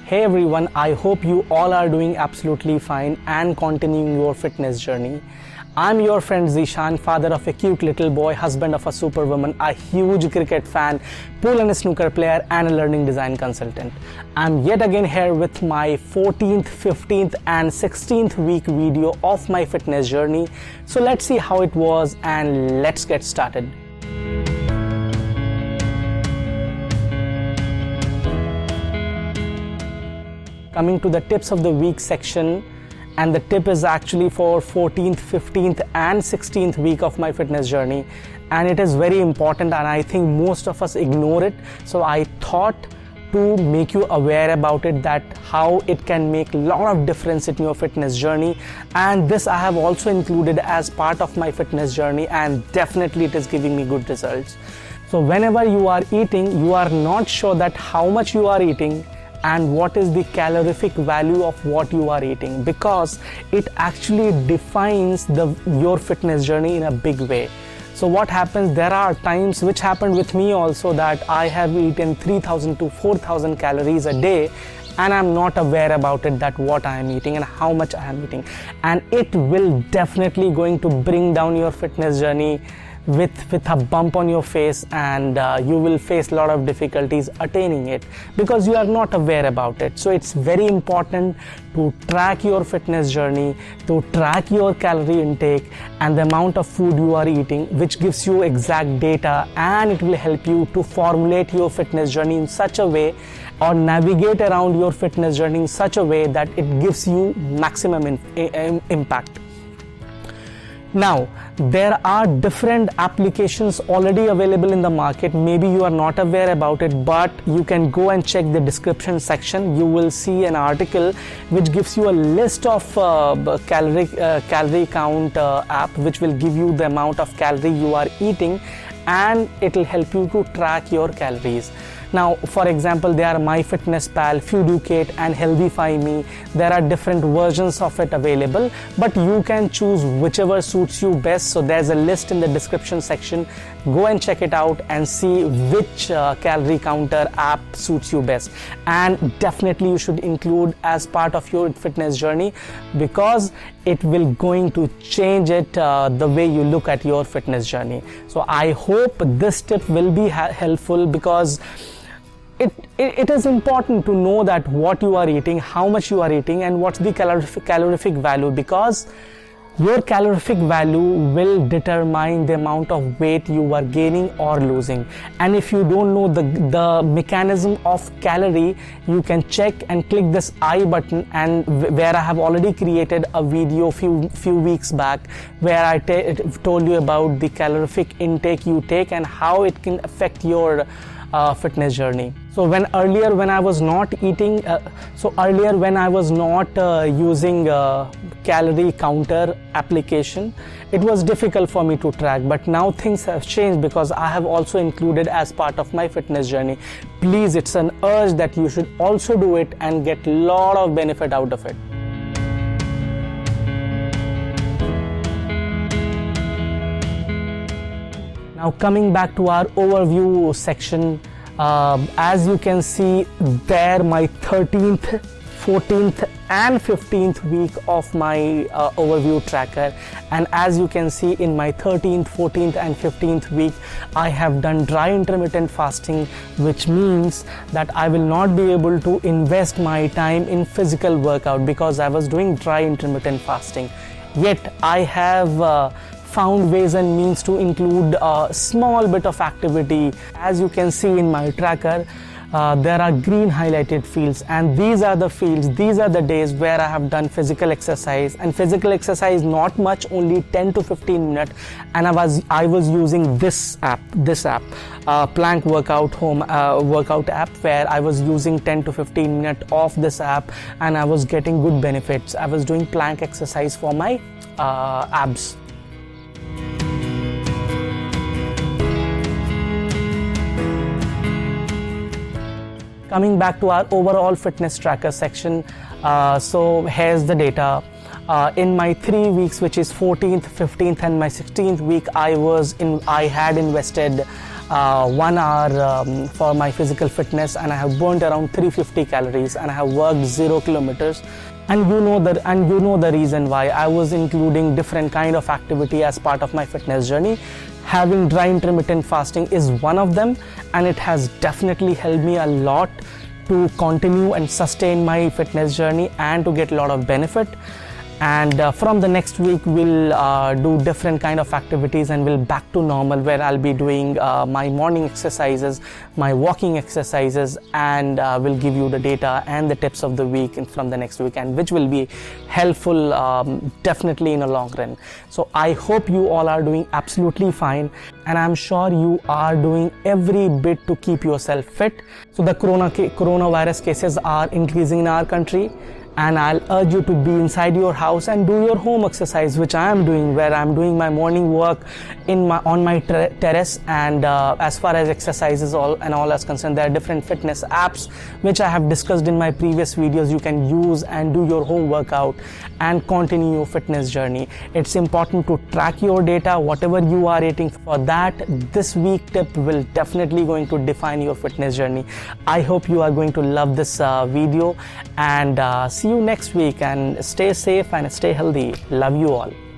Hey everyone, I hope you all are doing absolutely fine and continuing your fitness journey. I'm your friend Zishan, father of a cute little boy, husband of a superwoman, a huge cricket fan, pool and snooker player, and a learning design consultant. I'm yet again here with my 14th, 15th, and 16th week video of my fitness journey. So let's see how it was and let's get started. Coming to the tips of the week section, and the tip is actually for 14th, 15th and 16th week of my fitness journey, and it is very important and I think most of us ignore it. So I thought to make you aware about it, that how it can make a lot of difference in your fitness journey, and this I have also included as part of my fitness journey, and definitely it is giving me good results. So whenever you are eating, you are not sure that how much you are eating and what is the calorific value of what you are eating, because it actually defines your fitness journey in a big way. So what happens, there are times, which happened with me also, that I have eaten 3000 to 4000 calories a day and I'm not aware about it, that what I am eating and how much I am eating, and it will definitely going to bring down your fitness journey with a bump on your face, and you will face a lot of difficulties attaining it because you are not aware about it. So it's very important to track your fitness journey, to track your calorie intake and the amount of food you are eating, which gives you exact data, and it will help you to formulate your fitness journey in such a way, or navigate around your fitness journey in such a way that it gives you maximum impact. Now, there are different applications already available in the market. Maybe you are not aware about it, but you can go and check the description section. You will see an article which gives you a list of calorie count app, which will give you the amount of calorie you are eating, and it will help you to track your calories. Now, for example, there are MyFitnessPal, Feducate and HealthyFyMe. There are different versions of it available, but you can choose whichever suits you best. So there's a list in the description section. Go and check it out and see which calorie counter app suits you best. And definitely you should include as part of your fitness journey, because it will going to change it the way you look at your fitness journey. So I hope this tip will be helpful, because it is important to know that what you are eating, how much you are eating, and what's the calorific value, because your calorific value will determine the amount of weight you are gaining or losing. And if you don't know the mechanism of calorie, you can check and click this I button, and where I have already created a video few weeks back, where I told you about the calorific intake you take and how it can affect your fitness journey. So earlier when I was not eating, when I was not using calorie counter application, it was difficult for me to track, but now things have changed because I have also included as part of my fitness journey. Please, it's an urge that you should also do it and get a lot of benefit out of it. Now coming back to our overview section, as you can see there, my 13th, 14th and 15th week of my overview tracker, and as you can see in my 13th, 14th and 15th week, I have done dry intermittent fasting, which means that I will not be able to invest my time in physical workout because I was doing dry intermittent fasting. Yet I have found ways and means to include a small bit of activity. As you can see in my tracker, there are green highlighted fields, and these are the fields, these are the days where I have done physical exercise, and physical exercise not much, only 10 to 15 minutes, and I was using this app, Plank Workout Home workout app, where I was using 10 to 15 minutes of this app, and I was getting good benefits. I was doing plank exercise for my abs. Coming back to our overall fitness tracker section, so here's the data. In my 3 weeks, which is 14th, 15th and my 16th week, I had invested 1 hour for my physical fitness, and I have burnt around 350 calories, and I have worked 0 kilometers. And you know the reason why. I was including different kind of activity as part of my fitness journey. Having dry intermittent fasting is one of them, and it has definitely helped me a lot to continue and sustain my fitness journey and to get a lot of benefit. And from the next week we'll do different kind of activities, and we'll back to normal, where I'll be doing my morning exercises, my walking exercises, and we'll give you the data and the tips of the week from the next week, and which will be helpful definitely in a long run. So I hope you all are doing absolutely fine, and I'm sure you are doing every bit to keep yourself fit. So the coronavirus cases are increasing in our country, and I'll urge you to be inside your house and do your home exercise, which I am doing, where I'm doing my morning work on my terrace. And as far as exercises all is concerned, there are different fitness apps which I have discussed in my previous videos. You can use and do your home workout and continue your fitness journey. It's important to track your data, whatever you are eating. For that, this week tip will definitely going to define your fitness journey. I hope you are going to love this video, and see you next week, and stay safe and stay healthy. Love you all.